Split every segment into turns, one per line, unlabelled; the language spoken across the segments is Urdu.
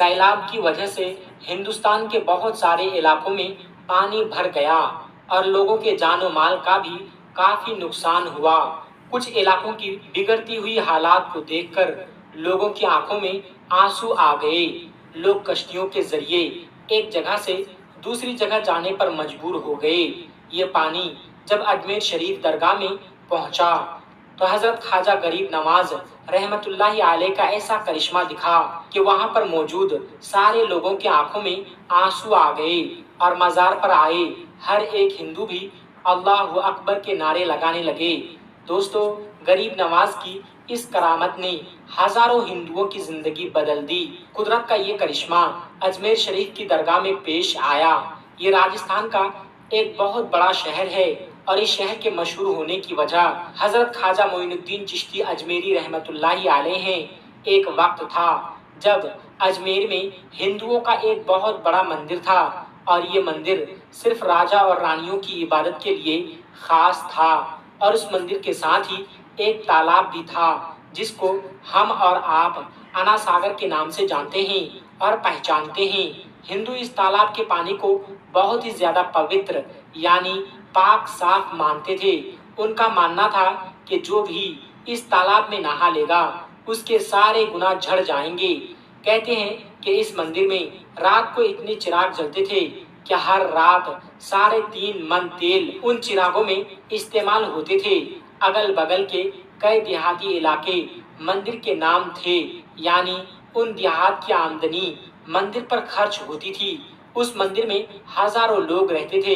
سیلاب کی وجہ سے ہندوستان کے بہت سارے علاقوں میں پانی بھر گیا اور لوگوں کے جان و مال کا بھی کافی نقصان ہوا۔ کچھ علاقوں کی بگڑتی ہوئی حالات کو دیکھ کر لوگوں کی آنکھوں میں آنسو آ گئے۔ لوگ کشتیوں کے ذریعے ایک جگہ سے دوسری جگہ جانے پر مجبور ہو گئے۔ یہ پانی جب اجمیر شریف درگاہ میں پہنچا تو حضرت خواجہ غریب نواز رحمت اللہ علیہ کا ایسا کرشمہ دکھا کہ وہاں پر موجود سارے لوگوں کی آنکھوں میں آنسو آ گئے اور مزار پر آئے ہر ایک ہندو بھی اللہ اکبر کے نعرے لگانے لگے۔ دوستو، غریب نواز کی اس کرامت نے ہزاروں ہندوؤں کی زندگی بدل دی۔ قدرت کا یہ کرشمہ اجمیر شریف کی درگاہ میں پیش آیا۔ یہ راجستھان کا ایک بہت بڑا شہر ہے اور اس شہر کے مشہور ہونے کی وجہ حضرت خواجہ معین الدین چشتی اجمیری رحمت اللہ علیہ ہیں۔ ایک وقت تھا جب اجمیر میں ہندوؤں کا ایک بہت بڑا مندر تھا اور یہ مندر صرف راجا اور رانیوں کی عبادت کے لیے خاص تھا، اور اس مندر کے ساتھ ہی ایک تالاب بھی تھا جس کو ہم اور آپ انا ساگر کے نام سے جانتے ہیں اور پہچانتے ہیں۔ ہندو اس تالاب کے پانی کو بہت ہی زیادہ پوتر یعنی پاک صاف مانتے تھے۔ ان کا ماننا تھا کہ جو بھی اس تالاب میں نہا لے گا اس کے سارے گناہ جھڑ جائیں گے۔ کہتے ہیں کہ اس مندر میں رات کو اتنے چراغ جلتے تھے کہ ہر رات 3.5 من تیل ان چراغوں میں استعمال ہوتے تھے۔ اگل بگل کے کئی دیہاتی علاقے مندر کے نام تھے، یعنی ان دیہات کی آمدنی مندر پر خرچ ہوتی تھی۔ اس مندر میں ہزاروں لوگ رہتے تھے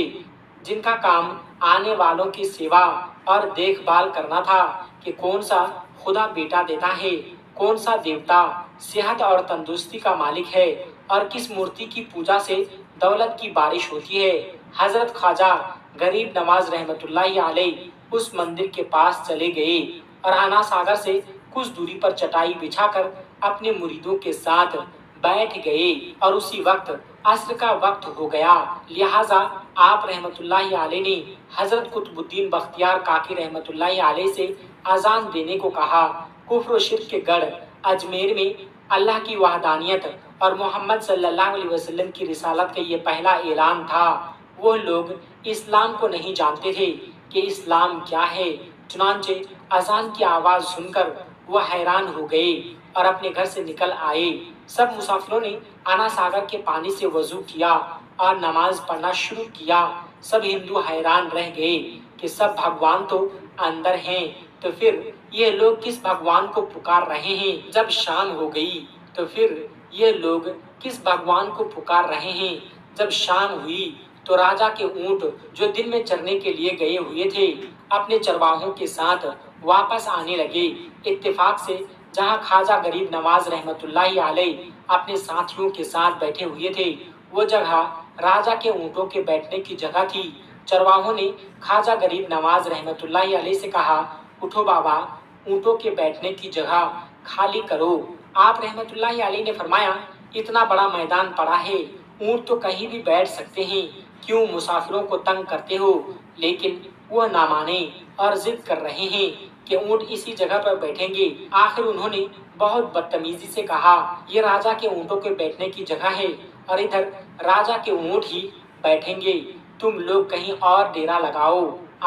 جن کا کام آنے والوں کی سیوا اور دیکھ بھال کرنا تھا کہ کون سا خدا بیٹا دیتا ہے، کون سا دیوتا صحت اور تندرستی کا مالک ہے اور کس مورتی کی پوجا سے دولت کی بارش ہوتی ہے۔ حضرت خواجہ غریب نواز رحمت اللہ علیہ اس مندر کے پاس چلے گئے اور انا ساگر سے کچھ دوری پر چٹائی بچھا کر اپنے مریدوں کے ساتھ بیٹھ گئے، اور اسی وقت عصر کا وقت ہو گیا۔ لہٰذا آپ رحمت اللہ علیہ نے حضرت قطب الدین بختیار کاکی رحمت اللہ علیہ سے اذان دینے کو کہا۔ کفر و شرک کے گڑھ اجمیر میں اللہ کی وحدانیت اور محمد صلی اللہ علیہ وسلم کی رسالت کا یہ پہلا اعلان تھا۔ وہ لوگ اسلام کو نہیں جانتے تھے کہ اسلام کیا ہے، چنانچہ اذان کی آواز سن کر وہ حیران ہو گئے اور اپنے گھر سے نکل آئے۔ سب مسافروں نے انا ساگر کے پانی سے وضو کیا اور نماز پڑھنا شروع کیا۔ سب ہندو حیران رہ گئے کہ سب بھگوان تو اندر ہیں، تو پھر یہ لوگ کس بھگوان کو پکار رہے ہیں؟ جب شام ہو گئی تو پھر یہ لوگ کس بھگوان کو پکار رہے ہیں؟ جب شام ہوئی تو راجا کے اونٹ جو دن میں چرنے کے لیے گئے ہوئے تھے اپنے چرواہوں کے ساتھ واپس آنے لگے۔ اتفاق سے جہاں خواجہ غریب نواز رحمت اللہ علیہ اپنے ساتھیوں کے ساتھ بیٹھے ہوئے تھے وہ جگہ راجا کے اونٹوں کے بیٹھنے کی جگہ تھی۔ چرواہوں نے خواجہ غریب نواز رحمت اللہ علیہ سے کہا، اٹھو بابا، اونٹوں کے بیٹھنے کی جگہ خالی کرو۔ آپ رحمت اللہ علیہ نے فرمایا، اتنا بڑا میدان پڑا ہے، اونٹ تو کہیں بھی بیٹھ سکتے ہیں، کیوں مسافروں کو تنگ کرتے ہو؟ لیکن وہ نہ مانے اور ضد کر رہے ہیں کہ اونٹ اسی جگہ پر بیٹھیں گے۔ آخر انہوں نے بہت بدتمیزی سے کہا، یہ راجا کے اونٹوں کے بیٹھنے کی جگہ ہے اور ادھر راجا کے اونٹ ہی بیٹھیں گے، تم لوگ کہیں اور ڈیرا لگاؤ۔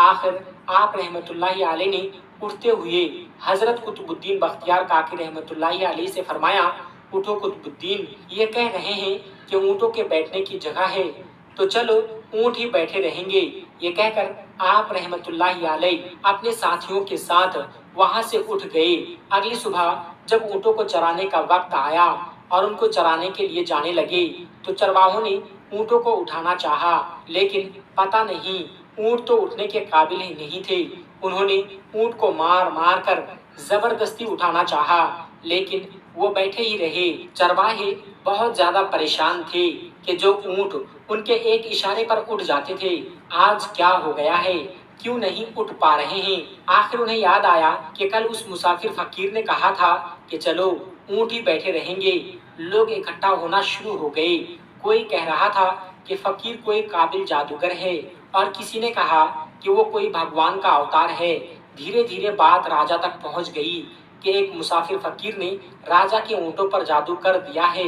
آخر آپ رحمت اللہ علیہ نے اٹھتے ہوئے حضرت قطب الدین بختیار کاکی رحمت اللہ علیہ سے فرمایا، اٹھو قطب الدین، یہ کہہ رہے ہیں کہ اونٹوں کے بیٹھنے کی جگہ ہے تو چلو اونٹ ہی بیٹھے رہیں گے۔ یہ کہہ کر آپ رحمت اللہ علیہ اپنے ساتھیوں کے ساتھ وہاں سے اٹھ گئے۔ اگلی صبح جب اونٹوں کو چرانے کا وقت آیا اور ان کو چرانے کے لیے جانے لگے تو چرواہوں نے اونٹوں کو اٹھانا چاہا، لیکن پتہ نہیں اونٹ تو اٹھنے کے قابل ہی نہیں تھے۔ انہوں نے اونٹ کو مار مار کر زبردستی اٹھانا چاہا لیکن وہ بیٹھے ہی رہے۔ چرواہے بہت زیادہ پریشان تھے کہ جو اونٹ ان کے ایک اشارے پر اٹھ جاتے تھے آج کیا ہو گیا ہے، کیوں نہیں اٹھ پا رہے ہیں؟ آخر انہیں یاد آیا کہ کل اس مسافر فقیر نے کہا تھا کہ چلو اونٹ ہی بیٹھے رہیں گے۔ لوگ اکٹھا ہونا شروع ہو گئے۔ کوئی کہہ رہا تھا کہ فقیر کوئی قابل جادوگر ہے اور کسی نے کہا کہ وہ کوئی بھگوان کا اوتار ہے۔ دھیرے دھیرے بات راجا تک پہنچ گئی کہ ایک مسافر فقیر نے راجا کے اونٹوں پر جادو کر دیا ہے۔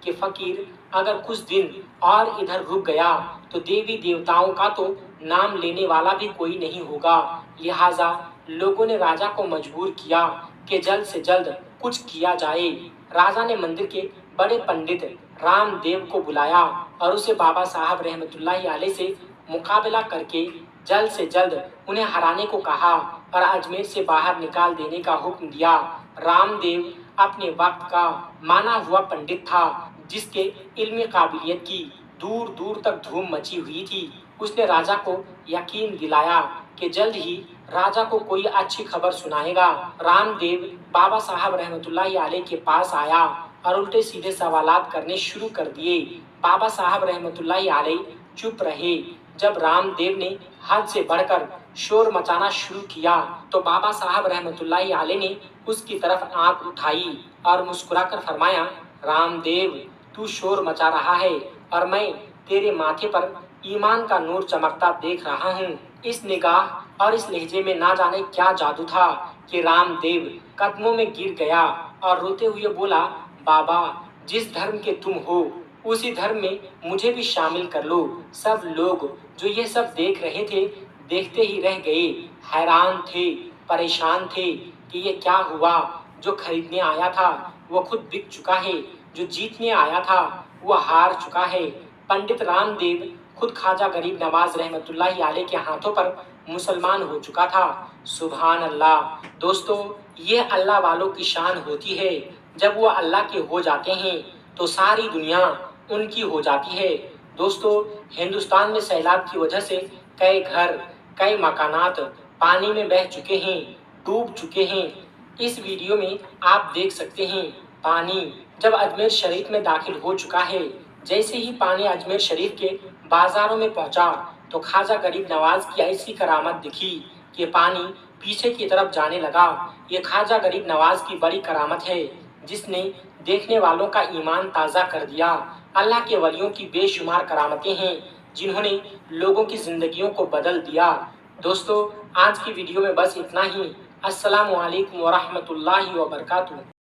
کہ فقیر اگر کچھ دن اور ادھر رک گیا تو دیوی دیوتاؤں کا تو نام لینے والا بھی کوئی نہیں ہوگا۔ لہٰذا لوگوں نے راجا کو مجبور کیا کہ جلد سے جلد کچھ کیا جائے۔ راجا نے مندر کے بڑے پنڈت رام دیو کو بلایا اور اسے بابا صاحب رحمۃ اللہ علیہ سے مقابلہ کر کے جلد سے جلد انہیں ہرانے کو کہا اور اجمیر سے باہر نکال دینے کا حکم دیا۔ رام دیو اپنے وقت کا مانا ہوا پنڈت تھا جس کے علمی قابلیت کی دور دور تک دھوم مچی ہوئی تھی۔ اس نے راجا کو یقین دلایا کہ جلد ہی راجا کو کوئی اچھی خبر سنائے گا۔ رام دیو بابا صاحب رحمۃ اللہ علیہ کے پاس آیا اور الٹے سیدھے سوالات کرنے شروع کر دیے۔ بابا صاحب رحمۃ اللہ علیہ چپ رہے۔ جب رام دیو نے حد سے بڑھ کر شور مچانا شروع کیا تو بابا صاحب رحمۃ اللہ علیہ نے اس کی طرف آنکھ اٹھائی اور مسکرا کر فرمایا، رام دیو تو شور مچا رہا ہے اور میں تیرے ماتھے پر ایمان کا نور چمکتا دیکھ رہا ہوں۔ اس نگاہ اور اس لہجے میں نہ جانے کیا جادو تھا کہ رام دیو قدموں میں گر گیا اور روتے ہوئے بولا، بابا جس دھرم کے تم ہو اسی دھرم میں مجھے بھی شامل کر لو۔ سب لوگ جو یہ سب دیکھ رہے تھے دیکھتے ہی رہ گئے، حیران تھے، پریشان تھے کہ یہ کیا ہوا۔ جو خریدنے آیا تھا وہ خود بک چکا ہے، جو جیتنے آیا تھا وہ ہار چکا ہے۔ پنڈت رام دیو خود خواجہ غریب نواز رحمۃ اللہ علیہ کے ہاتھوں پر مسلمان ہو چکا تھا۔ سبحان اللہ۔ دوستو، یہ اللہ والوں کی شان ہوتی ہے۔ جب وہ اللہ کے ہو جاتے ہیں تو ساری دنیا ان کی ہو جاتی ہے۔ دوستو، ہندوستان میں سیلاب کی وجہ سے کئی گھر، کئی مکانات پانی میں بہہ چکے ہیں، ڈوب چکے ہیں۔ اس ویڈیو میں آپ دیکھ سکتے ہیں پانی جب اجمیر شریف میں داخل ہو چکا ہے۔ جیسے ہی پانی اجمیر شریف کے بازاروں میں پہنچا تو خواجہ غریب نواز کی ایسی کرامت دکھی کہ پانی پیچھے کی طرف جانے لگا۔ یہ خواجہ غریب نواز کی بڑی کرامت ہے جس نے دیکھنے والوں کا ایمان تازہ کر دیا۔ اللہ کے ولیوں کی بے شمار کرامتیں ہیں جنہوں نے لوگوں کی زندگیوں کو بدل دیا۔ دوستو، آج کی ویڈیو میں بس اتنا ہی۔ السلام علیکم ورحمۃ اللہ وبرکاتہ۔